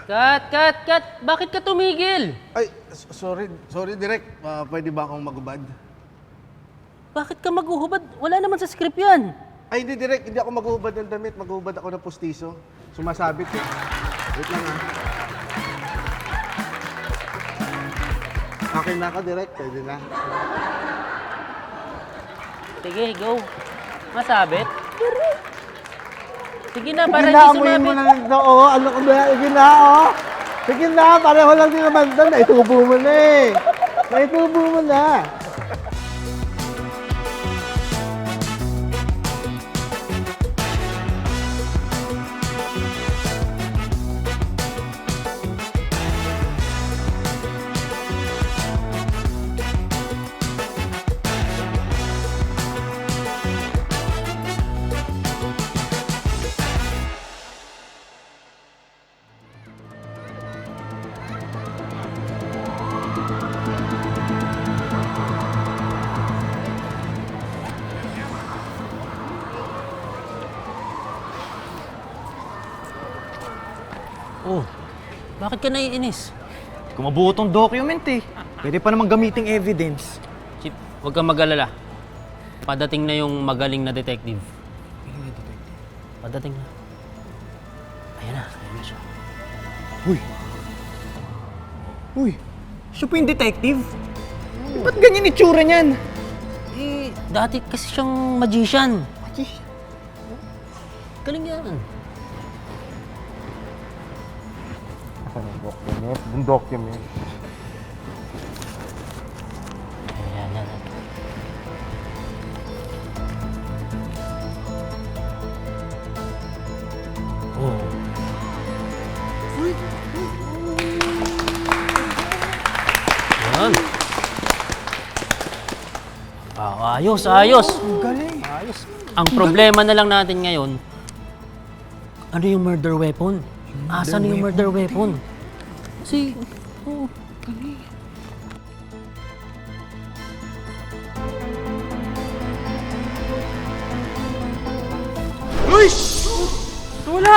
Kat! Bakit ka tumigil? Ay, sorry Direk. Pwede ba akong magubad? Bakit ka maghuhubad? Wala naman sa script yan. Ay, hindi Direk. Hindi ako magubad ng damit. Magubad ako ng pustiso. Sumasabit eh. Wait lang Akin na ako, Direk. Pwede na. Sige, go. Masabit? Sige na, para Sige hindi na, amuyin mo sumabit. na ito. Ano ko ba? Sige na, Sige na, pareho lang din naman doon. Naitubo mo na eh. Naitubo mo na. Oh, bakit ka naiinis? Kung mabuo tong document eh. Pwede pa naman gamiting evidence. Chip, huwag kang mag-alala. Padating na yung magaling na detective. Padating na. Ayan na siya. Uy, siya po yung detective? Ba't ganyan itsura niyan? Eh, dati kasi siyang magician. Galing yan. Yung document. Ayan. Oh. Ayan. Ayos. Ang galing. Ayos. Ang problema na lang natin ngayon, ano yung murder weapon? Asan yung murder weapon? Kasi, Uy! Wala!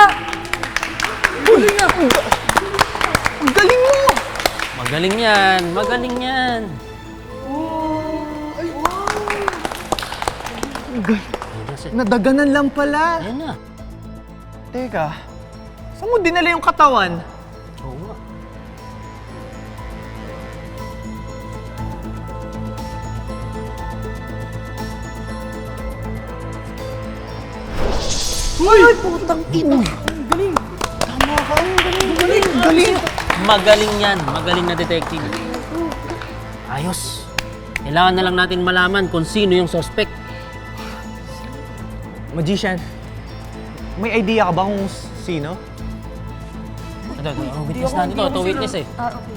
Galing na! Ang galing mo! magaling yan. Nadaganan lang pala. Ayan na. Teka, saan mo dinala yung katawan? Oo nga. Uy! Putang ina! Ang galing! Tama ka! Ang galing! Magaling na detective. Ayos. Kailangan na lang natin malaman kung sino yung suspect. Magician, may idea ka ba kung sino? Ito, witness natin to. Ito witness eh. Okay.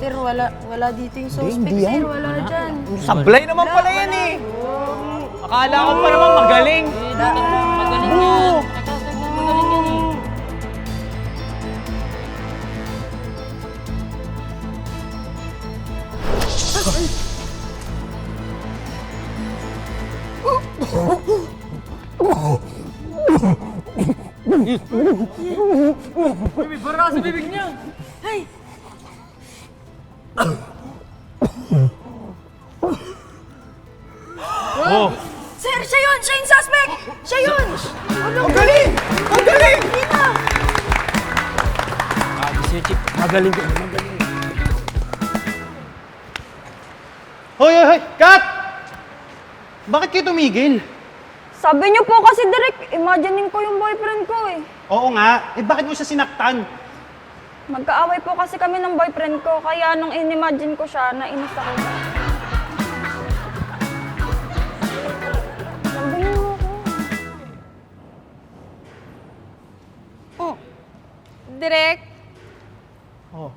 Sir, wala dito yung suspect, Hindi yan. sir. Wala dyan. Sablay naman pala yan eh! Akala ko pa naman magaling! Eh, dati magaling yan. Teka, magaling yan eh. May bara sa bibig niya! Ay! Oh! Sir, siya yun! Siya yung suspect! Siya yun! Ang galing! Ang galing! Si Chip, magaling. Hoy! Kat! Bakit kayo tumigil? Sabi niyo po kasi direct, imagining ko yung boyfriend ko eh. Oo nga, eh bakit mo siya sinaktan? Magkaaway po kasi kami ng boyfriend ko, kaya nung in-imagine ko siya, nainis ako. Sabi niyo ako. Direk, Oh.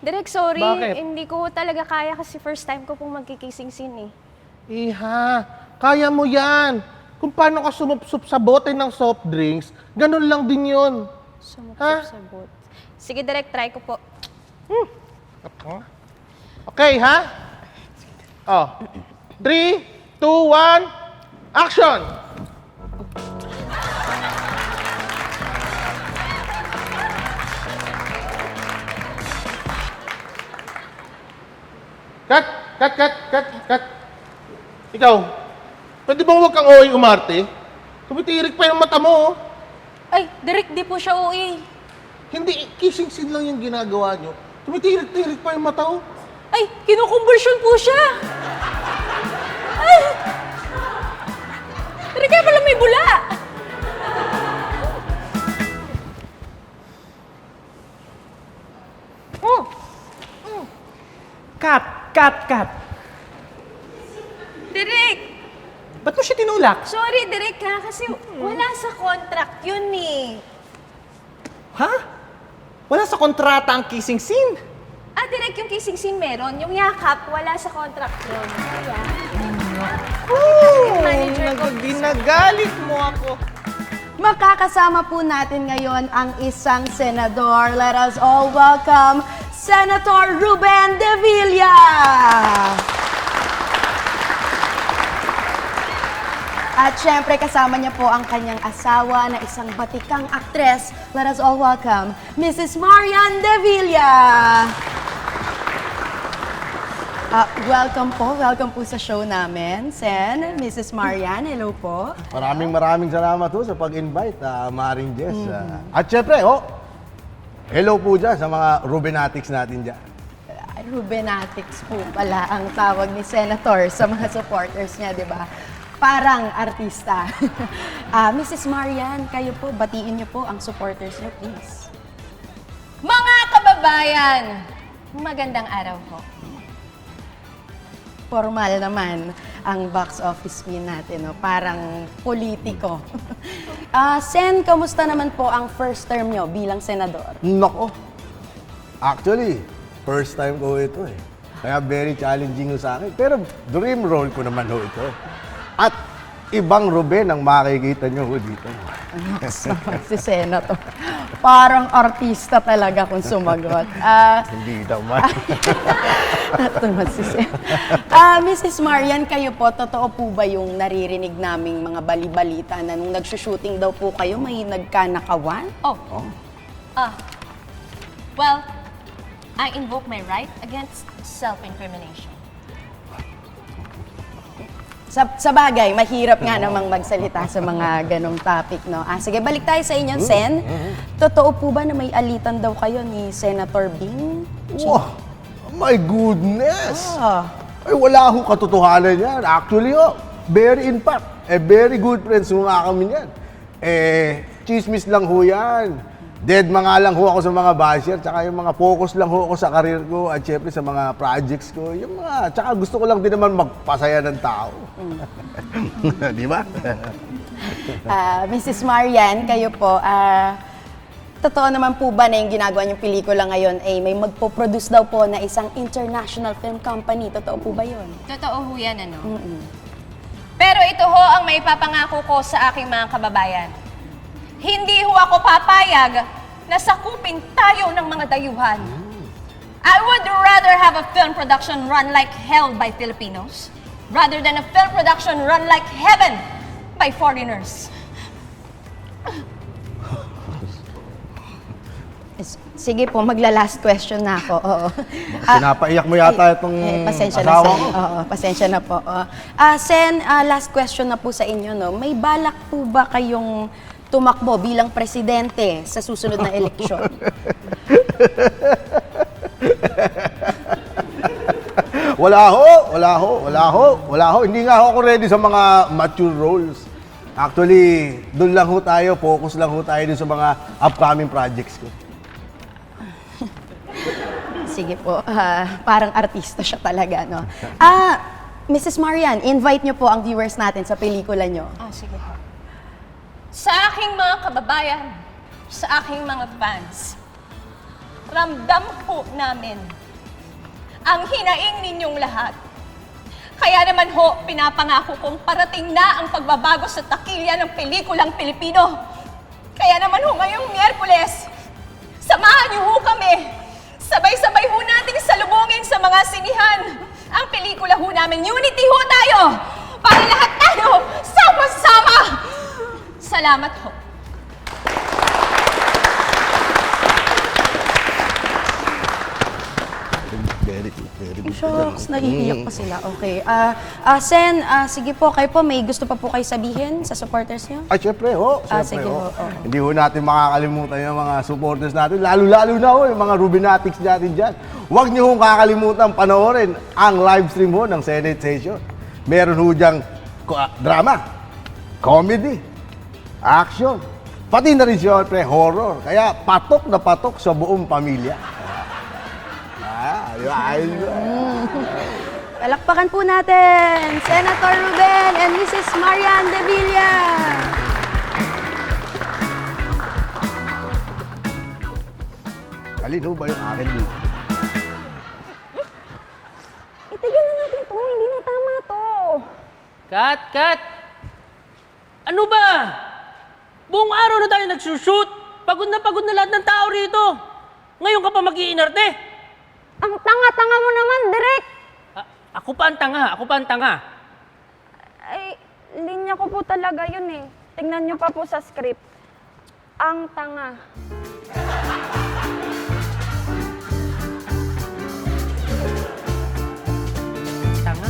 Direk, sorry. Bakit? Hindi ko talaga kaya kasi first time ko pong magkikissing scene eh. Iha, kaya mo yan. kung paano ka sumupsup sa bote ng soft drinks, ganun lang din yun. Ha? Sumupsup sa boat. Sige, Direk, try ko po. Okay, ha? Oh. 3, 2, 1, action! Cut! Ikaw, pwede bang huwag kang OA umarte? Tumitirik pa yung mata mo, oh. Ay, Direk, di po siya uwi. Hindi, kissing scene lang yung ginagawa nyo. Tumitirik-tirik pa yung mata, oh. Ay, kinukumbulsyon po siya. Ay! Direk, kaya pala may bula. Cut! Direk! Ba't mo siya tinulak? Sorry, Direk ha, kasi wala sa contract yun eh. Ha? Wala sa kontrata ang kissing scene. Ah, Direk, yung kissing scene meron. Yung yakap, wala sa contract yun. Kaya, manager ko. Ginagalit mo ako. Makakasama po natin ngayon ang isang senador. Let us all welcome Senator Ruben De Villa. At syempre kasama niya po ang kanyang asawa na isang batikang aktres. Let us all welcome Mrs. Marian De Villa. Welcome po sa show namin. Sen, Mrs. Marian, hello po. Maraming salamat po sa pag-invite, Maring Jess. At syempre, hello po dyan sa mga Rubenatics natin dyan. Rubenatics po pala ang tawag ni Senator sa mga supporters niya, di ba? Parang artista. Mrs. Marian, kayo po, batiin niyo po ang supporters niyo, please. Mga kababayan, magandang araw po. Formal naman ang box office win natin, no? Parang politiko. Sen, kamusta naman po ang first term niyo bilang senador? Nako. Actually, first time ko ito eh. Kaya very challenging ho sa akin. Pero dream role ko naman ho ito. At ibang Ruben ang makikita nyo ho dito. Naks naman si Senator. Parang artista talaga kung sumagot. Hindi naman. Ito naman si Mrs. Marian, kayo po, totoo po ba yung naririnig naming mga bali-balita na nung nagsushooting daw po kayo, may nagkanakawan? Well, I invoke my right against self-incrimination. Sa bagay, mahirap nga namang magsalita sa mga ganong topic, no? Sige, balik tayo sa inyo, Sen. Totoo po ba na may alitan daw kayo ni Senator Bing? Wow! My goodness! Ah. Ay, wala ho katotohanan yan. Actually, very in fact, very good friends ho nga kami yan. Chismis lang ho yan. Dead mga lang ho ako sa mga basher, tsaka yung mga focus lang ho ako sa career ko at syempre sa mga projects ko. Yung mga, tsaka gusto ko lang din naman magpasaya ng tao. Di ba? Mrs. Marian, kayo po, totoo naman po ba na yung ginagawa niyong pelikula ngayon ay may magpo-produce daw po na isang international film company? Totoo po ba yun? Totoo ho yan, ano? Pero ito ho ang may papangako ko sa aking mga kababayan. Hindi ho ako papayag na sakupin tayo ng mga dayuhan. I would rather have a film production run like hell by Filipinos rather than a film production run like heaven by foreigners. Sige po, magla-last question na ako. Oo. Pinapaiyak mo yata itong pasensya na asawa Sen. ko. Oo, pasensya na po. Sen, last question na po sa inyo, no? May balak po ba kayong tumakbo bilang presidente sa susunod na eleksyon? Wala ho. Hindi nga ako ready sa mga mature roles. Actually, doon lang ho tayo, focus lang ho tayo dun sa mga upcoming projects ko. Sige po, parang artista siya talaga, no? Mrs. Marian, invite niyo po ang viewers natin sa pelikula niyo. Sige po. Sa aking mga kababayan, sa aking mga fans, ramdam po namin ang hinaing ninyong lahat. Kaya naman ho, pinapangako kong parating na ang pagbabago sa takilya ng pelikulang Pilipino. Kaya naman ho ngayong Miyerkules, samahan niyo ho kami. Sabay-sabay ho nating salubungin sa mga sinihan. Ang pelikula ho namin, Unity ho tayo! Para lahat tayo sama-sama! Salamat ho. Very good, very good. Shucks, nahihiyak pa sila. Okay. Sen, sige po, kayo po, may gusto pa po kayo sabihin sa supporters niyo? Ay, syempre, sige, ho. oo. Hindi ho natin makakalimutan yung mga supporters natin, lalo-lalo na ho, yung mga Rubinatics natin dyan. Huwag niyo hong kakalimutan panoorin ang live stream ho ng Senate Session. Meron ho diyang drama, comedy, action, pati na rin syempre horror. Kaya patok na patok sa buong pamilya. Palakpakan po natin, Senator Ruben and Mrs. Marian De Villa. Alin ho ba yung akin dito? Itigil na natin to, hindi na tama to. Kat! Ano ba? Buong araw na tayo nagsushoot. Pagod na lahat ng tao rito. Ngayon ka pa mag-iinarte. Ang tanga-tanga mo naman, Direk! Ako pa ang tanga. Ay, linya ko po talaga yun eh. Tingnan nyo pa po sa script. Ang tanga. Tanga?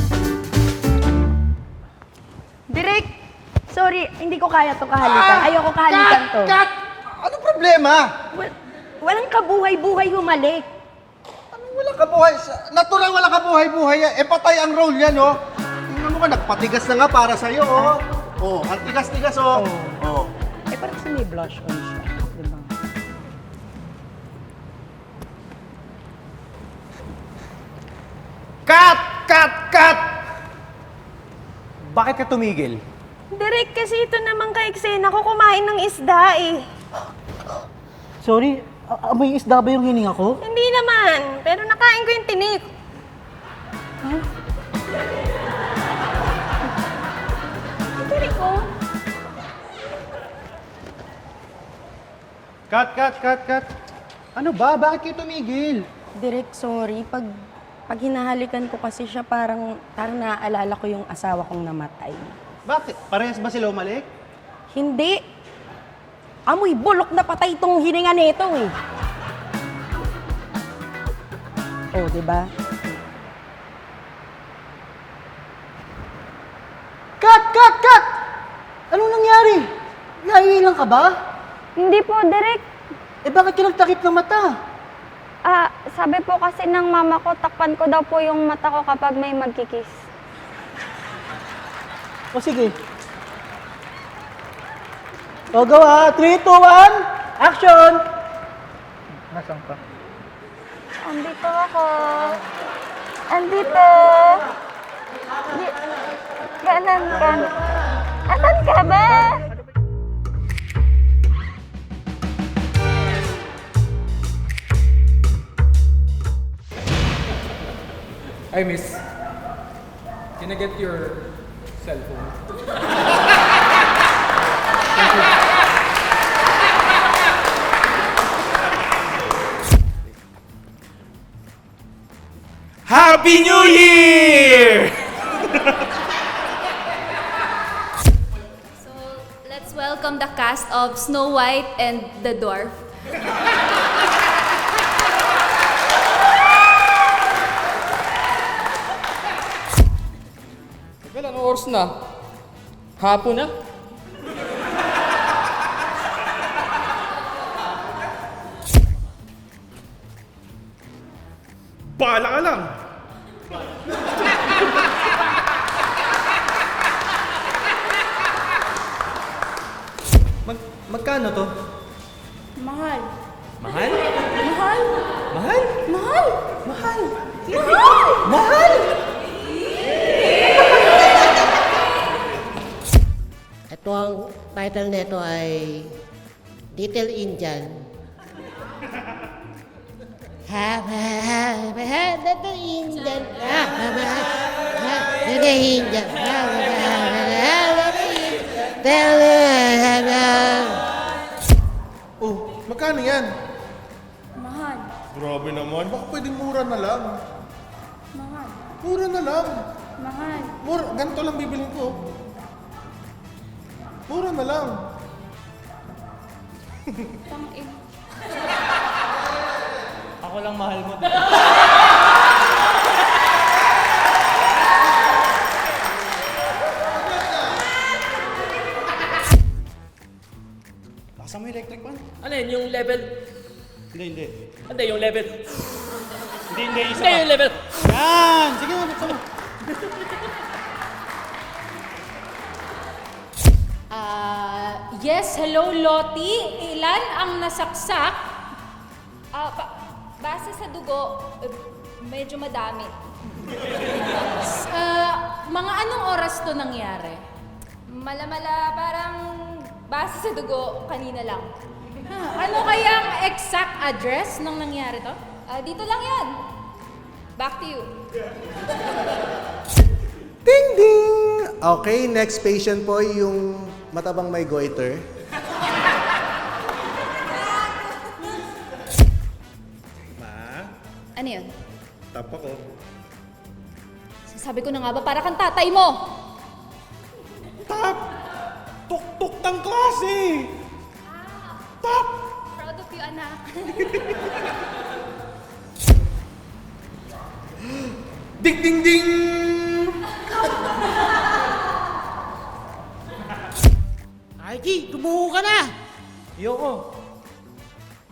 Direk, sorry, hindi ko kaya to kahalikan. Ayoko kahalikan to. Kat! Ano problema? Walang kabuhay-buhay humalik. Anong walang kabuhay? Natural walang kabuhay-buhay yan. Patay ang role yan, oh. Tingnan mo ka, nagpatigas na nga para sa'yo, oh. Oh, ang tigas-tigas, oh. Oh. Parang kasi may blush on siya, di ba? Cut! Bakit ka tumigil? Direk, kasi ito naman ka-eksena ko kumain ng isda eh. Sorry, may isda ba yung hininga ko? Hindi naman, pero nakain ko yung tinik. Direk ko. Cut! Ano ba? Bakit kayo tumigil? Direk, sorry. Pag hinahalikan ko kasi siya, parang naaalala ko yung asawa kong namatay. Bakit? Parehas ba sila umalik? Hindi. Amoy bulok na patay itong hininga nito eh. Oh, di ba? Cut! Anong nangyari? Naiilang ka ba? Hindi po, Direk. Bakit ka nagtakip ng mata? Sabi po kasi ng mama ko, takpan ko daw po yung mata ko kapag may magkikiss. O sige. O gawa, 3, 2, 1, action! Nasaan ka? Andito ako. Andito. Kanan ka. Asan ka ba? Hi, miss. Can I get your cell phone? Happy New Year! So, let's welcome the cast of Snow White and the Dwarf. Well, anong oras na? Hapon na? Bahala ka lang! Magkano to? Mahal. Mahal? Mahal. Mahal? Mahal. Mahal? Mahal. Mahal? Ito ang title nito ay Little Indian. Oh, magkano yan? Mahal. Grabe naman. Baka pwedeng mura na lang. Mahal. Mura na lang. Mahal. Mura, ganito lang bibilin ko. Mura na lang. Tangin. Ako lang mahal mo. Basta mo electric fan? Ano yun, yung level? Hindi. Hindi, yung level. Hindi, isa Hindi, yung level. Yan! Sige mo, buksan mo. Yes, hello Lottie. Ilan ang nasaksak? Base sa dugo, medyo madami. Mga anong oras to nangyari? Malamala, parang base sa dugo, kanina lang. Ano kayang exact address nung nangyari to? Dito lang yan. Back to you. Ding ding! Okay, next patient po yung matabang may goiter. Ano yun? Tap ako. Sabi ko na nga ba, para kang tatay mo! Tap! Tuk-tuk ng klase! Tap! Proud of you, anak. Ding ding ding! Archie, tumuho ka na! Ayoko.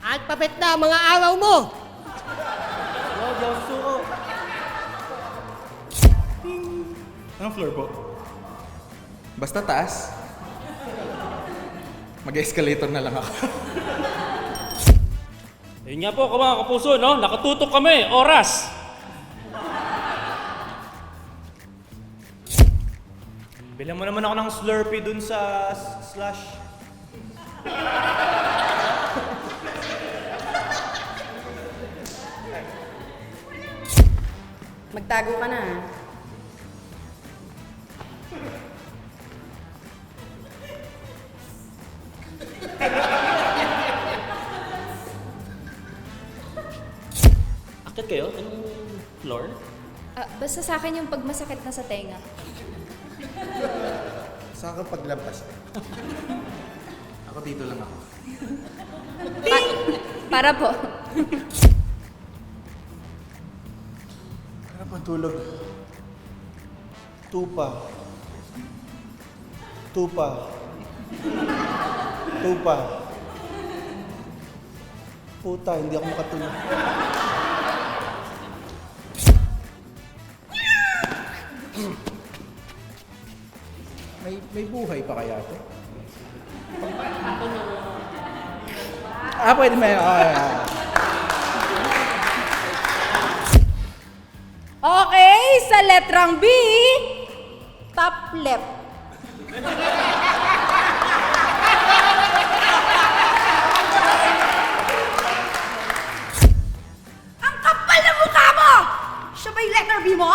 Alphabet na mga araw mo! Di ako susuko. Anong floor po? Basta taas. Mag-escalator na lang ako. Ayun nga po, mga kapuso, no? Nakatutok kami, oras. Bilang mo naman ako ng Slurpee dun sa slush. Magtago ka na. Akit kayo? Anong floor? Basta sa akin yung pagmasakit na sa tenga. Sa akin paglampas. Ako dito lang ako. Para po. Ano pa tulog? Tupa. Tupa. Tupa. Puta, hindi ako makatulog. May buhay pa kaya to? Pwede may... Okay, sa letrang B, top left. Ang kapal ng mukha mo! Siya ba yung letter B mo?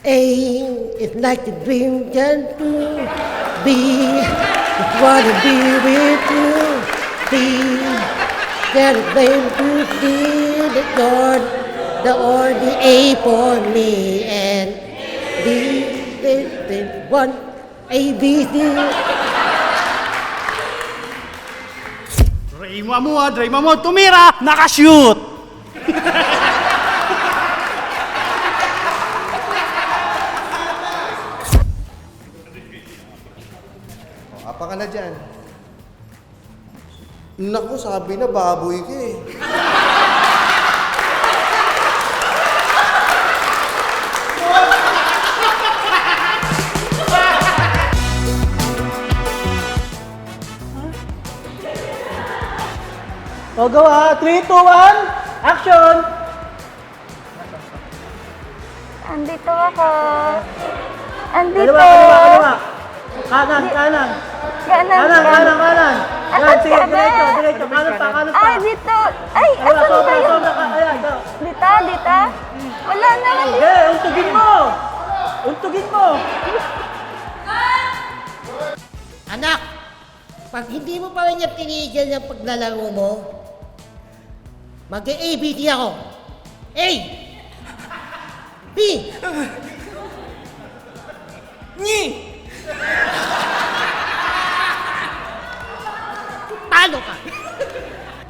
A is like a dream come true. B is wanna be with you. C that is made to see the A for me, and D is one A B C. Drayma mo, tumira! Nakashoot! Apa ka na dyan? Naku, sabi na baboy ka eh. O, go ha! 3, 2, 1, action! Andito ako. Andito. Kaliwa! Kanan, kanan. Kanan, Kanan, kanan, kanan. Yan, Asan sige, ka ba? diretso, diretso. Kanan pa, kanan pa. Ay, dito. Ay, Wala, asan ba sobra, yun? sobra ka. Ayan, ito. Dito, dito. Wala naman dito. Hindi, untugin mo. Untugin mo. Anak, pag hindi mo pa rin yung tinigil yung paglalaro mo, mag-ABD ako. A! B! Ni! Talo ka!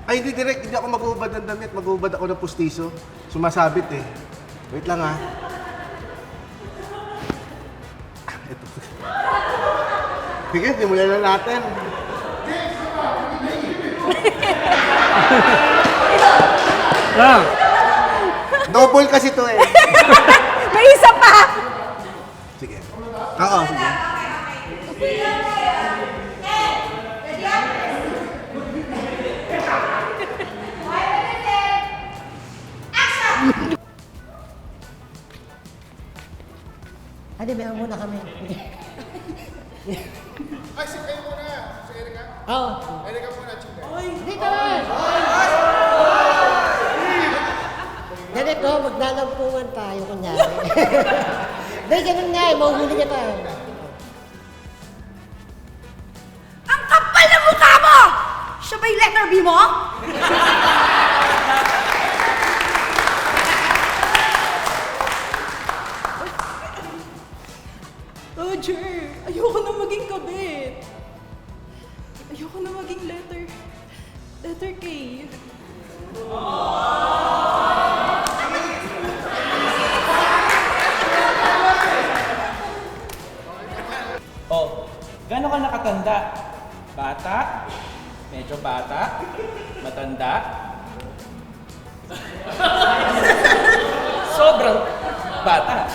Ay, hindi direct. Hindi ako mag-uubad ng damit. Mag-uubad ako ng pustiso. Sumasabit eh. Wait lang ha. Ito. Sige, simulan na natin. Double kasi to eh. May isa pa. Sige. Oo, sige. Ate, meron muna kami. Ay, si kayo muna. Si Erika. Oo. Erika muna, chika. Dito na! Ganito, maglalampungan tayo, kunyari. Dahil ganun nga eh, mahuhuli niya tayo. Ang kapal na mukha mo! Siya ba yung letter B mo? Roger, ayoko na maging kabit. Ayoko na maging letter K. Oh, gano'n ka nakatanda? Bata? Medyo bata? Matanda? Sobrang bata.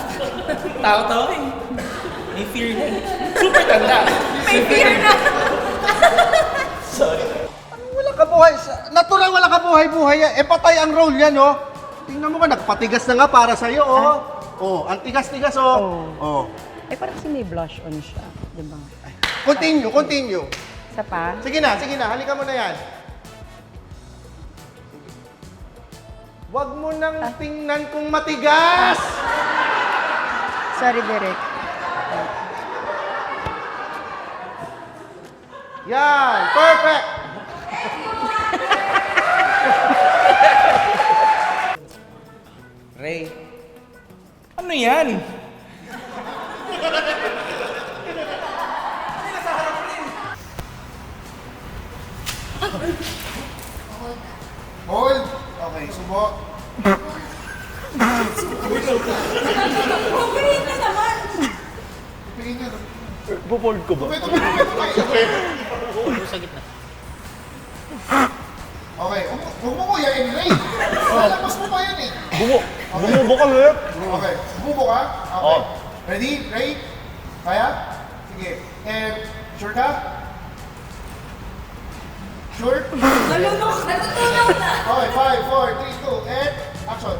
Tao-tao eh. May fear na eh. Super tanda. May fear na! Sorry. Walang kabuhay. Natural walang kabuhay-buhay yan. Eh, patay ang role yan, oh. Tingnan mo ka, nagpatigas na nga para sa'yo, oh. Oh, ang tigas-tigas, oh. Oh. Eh, parang kasi may blush on siya, di ba? Continue, continue. Isa pa? Sige na, halika mo na yan. Huwag mo nang tingnan kung matigas! Sorry, Derek. Yan, perfect! Ray, ano yan? Hold. Okay, subo. Pagpiliin na naman! Bubold ko ba? Okay, huwag mo kuyain, Ray. Lalabas mo pa yan eh. Bumubo ka, Lep. Okay, bumubo ka? Okay. Ready, Ray? Kaya? Sige. And, sure ka? Sure? Nalunok! Natutunaw na! Okay, 5, 4, 3, 2, and action.